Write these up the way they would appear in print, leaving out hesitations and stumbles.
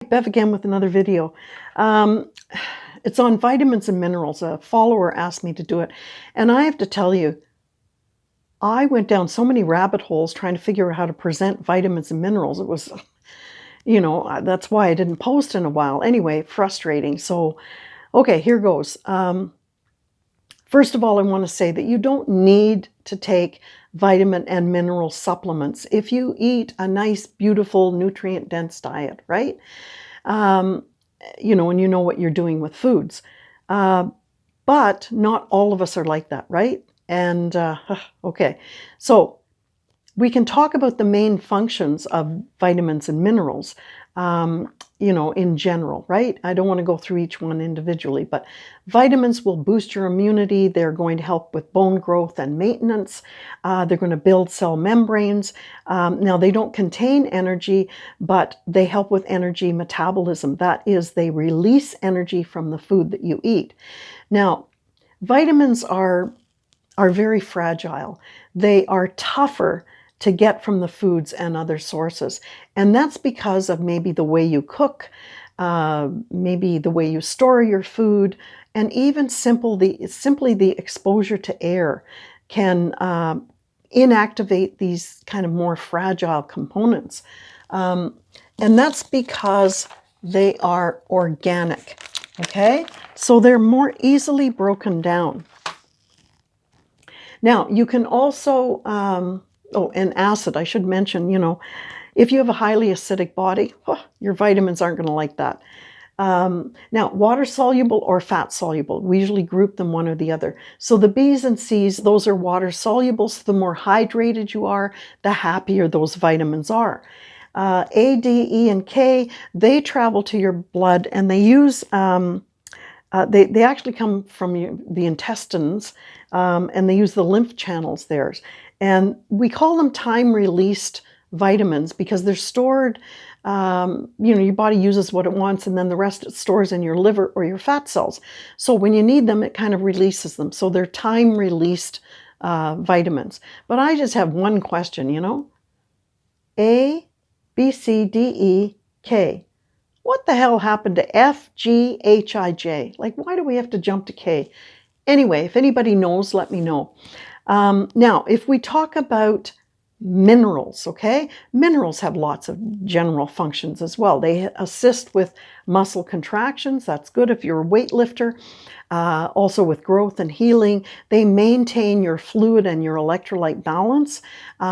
Bev again with another video. It's on vitamins and minerals. A follower asked me to do it. And I have to tell you, I went down so many rabbit holes trying to figure out how to present vitamins and minerals. It was, that's why I didn't post in a while. Anyway, frustrating. So, okay, here goes. First of all, I want to say that you don't need to take vitamin and mineral supplements if you eat a nice, beautiful, nutrient-dense diet, right? And you know what you're doing with foods. But not all of us are like that, right? And okay, so we can talk about the main functions of vitamins and minerals, in general, right? I don't want to go through each one individually, but vitamins will boost your immunity. They're going to help with bone growth and maintenance. They're going to build cell membranes. Now, they don't contain energy, but they help with energy metabolism. That is, they release energy from the food that you eat. Now, vitamins are very fragile. They are tougher to get from the foods and other sources. And that's because of maybe the way you cook, maybe the way you store your food, and even simply the exposure to air can inactivate these kind of more fragile components. And that's because they are organic, okay? So they're more easily broken down. Now, you can also, and acid, I should mention, if you have a highly acidic body, your vitamins aren't going to like that. Now, water-soluble or fat-soluble, we usually group them one or the other. So the B's and C's, those are water-soluble, so the more hydrated you are, the happier those vitamins are. A, D, E, and K, they travel to your blood, and they use, they actually come from the intestines, and they use the lymph channels there. And we call them time-released vitamins because they're stored, your body uses what it wants, and then the rest it stores in your liver or your fat cells. So when you need them, it kind of releases them. So they're time-released vitamins. But I just have one question, A, B, C, D, E, K. What the hell happened to F, G, H, I, J? Like, why do we have to jump to K? Anyway, if anybody knows, let me know. Now, if we talk about minerals, okay? Minerals have lots of general functions as well. They assist with muscle contractions. That's good if you're a weightlifter. Also with growth and healing. They maintain your fluid and your electrolyte balance.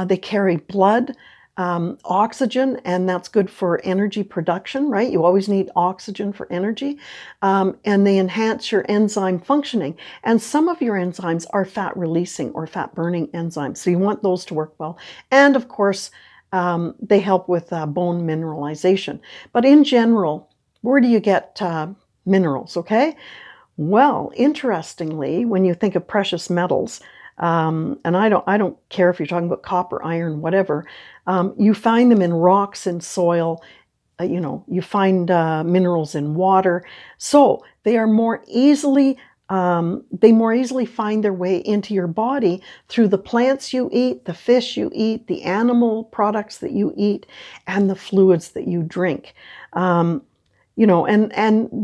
They carry blood, oxygen, and that's good for energy production, right? You always need oxygen for energy. And they enhance your enzyme functioning. And some of your enzymes are fat-releasing or fat-burning enzymes, so you want those to work well. And of course, they help with bone mineralization. But in general, where do you get minerals, okay? Well, interestingly, when you think of precious metals, and I don't care if you're talking about copper, iron, whatever, you find them in rocks and soil. You find minerals in water. So they are more easily, they more easily find their way into your body through the plants you eat, the fish you eat, the animal products that you eat, and the fluids that you drink. And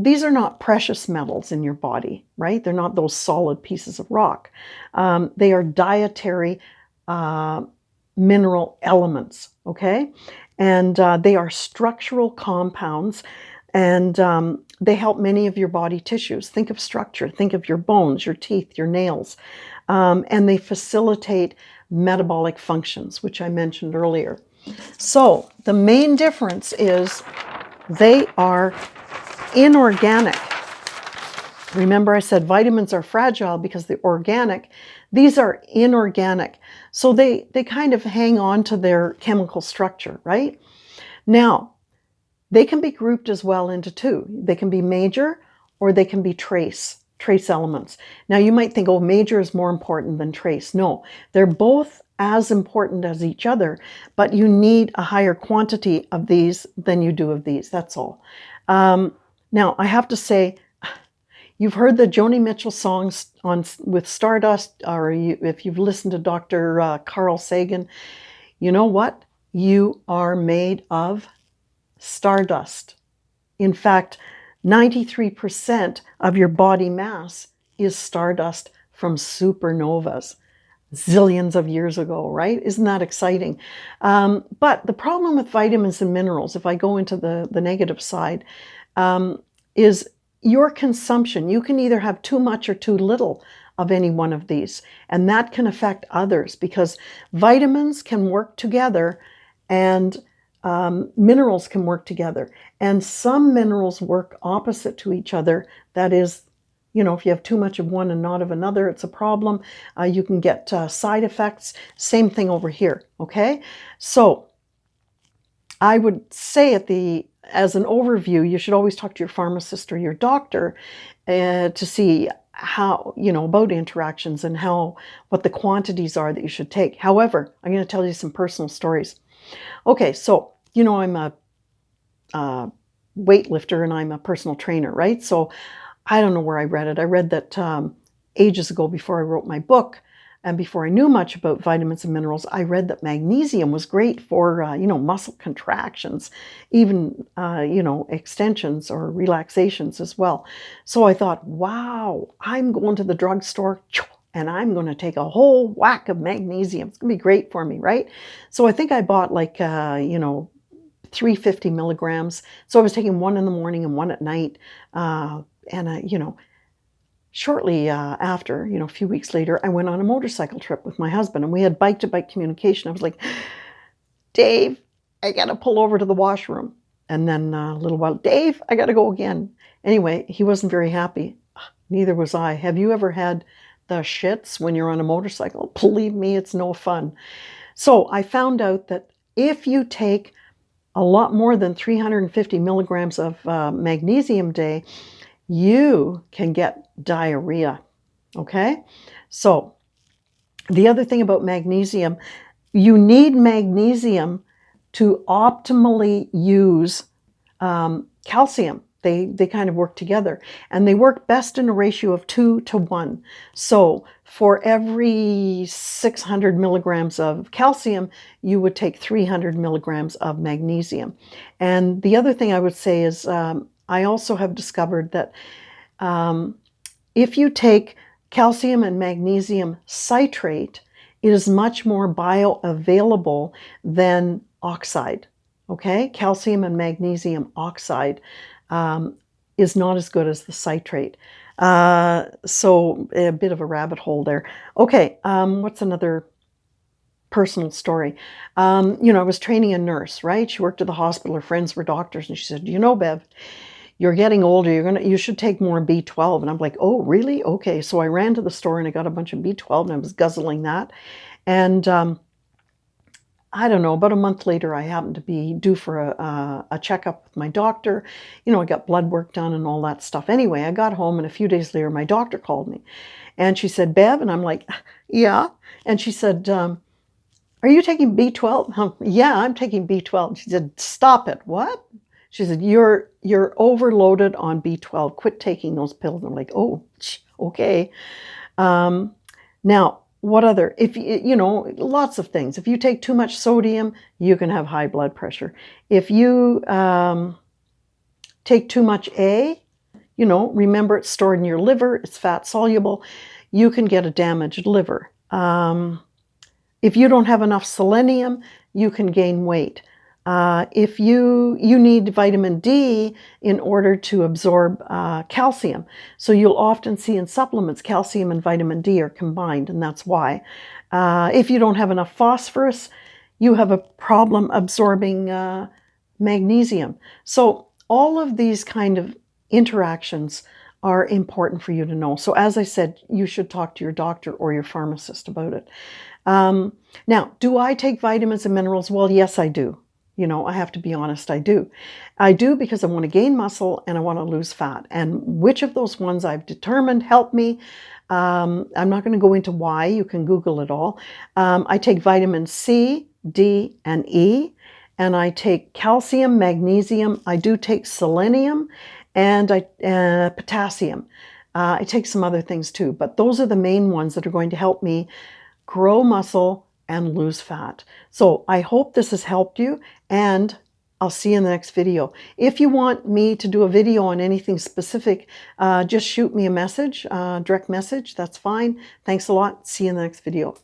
these are not precious metals in your body, right? They're not those solid pieces of rock. They are dietary mineral elements, okay? And they are structural compounds, and they help many of your body tissues. Think of structure, think of your bones, your teeth, your nails. And they facilitate metabolic functions, which I mentioned earlier. So the main difference is they are inorganic. Remember I said vitamins are fragile because they're organic. These are inorganic. So they kind of hang on to their chemical structure, right? Now, they can be grouped as well into two. They can be major or they can be trace elements. Now you might think, oh, major is more important than trace. No, they're both as important as each other, but you need a higher quantity of these than you do of these. That's all. Now, I have to say, you've heard the Joni Mitchell songs with Stardust, or if you've listened to Dr. Carl Sagan, you know what? You are made of stardust. In fact, 93% of your body mass is stardust from supernovas zillions of years ago, right? Isn't that exciting? But the problem with vitamins and minerals, if I go into the negative side, is your consumption. You can either have too much or too little of any one of these, and that can affect others because vitamins can work together and minerals can work together. And some minerals work opposite to each other. That is, if you have too much of one and not of another, it's a problem. You can get side effects. Same thing over here, okay? So I would say as an overview, you should always talk to your pharmacist or your doctor to see how, about interactions and what the quantities are that you should take. However, I'm going to tell you some personal stories. Okay, so, I'm a weightlifter and I'm a personal trainer, right? So I don't know where I read it. I read that ages ago before I wrote my book and before I knew much about vitamins and minerals, I read that magnesium was great for, muscle contractions, even, extensions or relaxations as well. So I thought, wow, I'm going to the drugstore and I'm going to take a whole whack of magnesium. It's going to be great for me, right? So I think I bought 350 milligrams. So I was taking one in the morning and one at night. Shortly after, a few weeks later, I went on a motorcycle trip with my husband and we had bike-to-bike communication. I was like, Dave, I got to pull over to the washroom. And then a little while, Dave, I got to go again. Anyway, he wasn't very happy. Neither was I. Have you ever had the shits when you're on a motorcycle? Believe me, it's no fun. So I found out that if you take a lot more than 350 milligrams of magnesium a day, you can get diarrhea, okay? So the other thing about magnesium, you need magnesium to optimally use calcium. They kind of work together, and they work best in a ratio of 2 to 1. So for every 600 milligrams of calcium, you would take 300 milligrams of magnesium. And the other thing I would say is I also have discovered that if you take calcium and magnesium citrate, it is much more bioavailable than oxide. Okay, calcium and magnesium oxide is not as good as the citrate. So a bit of a rabbit hole there. Okay, what's another personal story? I was training a nurse, right? She worked at the hospital. Her friends were doctors, and she said, Bev, you're getting older. You should take more B12. And I'm like, oh, really? Okay. So I ran to the store and I got a bunch of B12 and I was guzzling that. And I don't know, about a month later, I happened to be due for a checkup with my doctor. I got blood work done and all that stuff. Anyway, I got home and a few days later, my doctor called me and she said, Bev, and I'm like, yeah. And she said, are you taking B12? Yeah, I'm taking B12. She said, stop it. What? She said, you're overloaded on B12. Quit taking those pills. I'm like, oh, okay. Now, what other? If lots of things. If you take too much sodium, you can have high blood pressure. If you take too much A, remember it's stored in your liver. It's fat soluble. You can get a damaged liver. If you don't have enough selenium, you can gain weight. If you need vitamin D in order to absorb calcium. So you'll often see in supplements, calcium and vitamin D are combined, and that's why. If you don't have enough phosphorus, you have a problem absorbing magnesium. So all of these kind of interactions are important for you to know. So as I said, you should talk to your doctor or your pharmacist about it. Now, do I take vitamins and minerals? Well, yes, I do. I have to be honest, I do. I do because I want to gain muscle and I want to lose fat. And which of those ones I've determined help me, I'm not going to go into why. You can Google it all. I take vitamin C, D, and E, and I take calcium, magnesium. I do take selenium and potassium. I take some other things too, but those are the main ones that are going to help me grow muscle and lose fat. So I hope this has helped you, and I'll see you in the next video. If you want me to do a video on anything specific, just shoot me a message, direct message. That's fine. Thanks a lot. See you in the next video.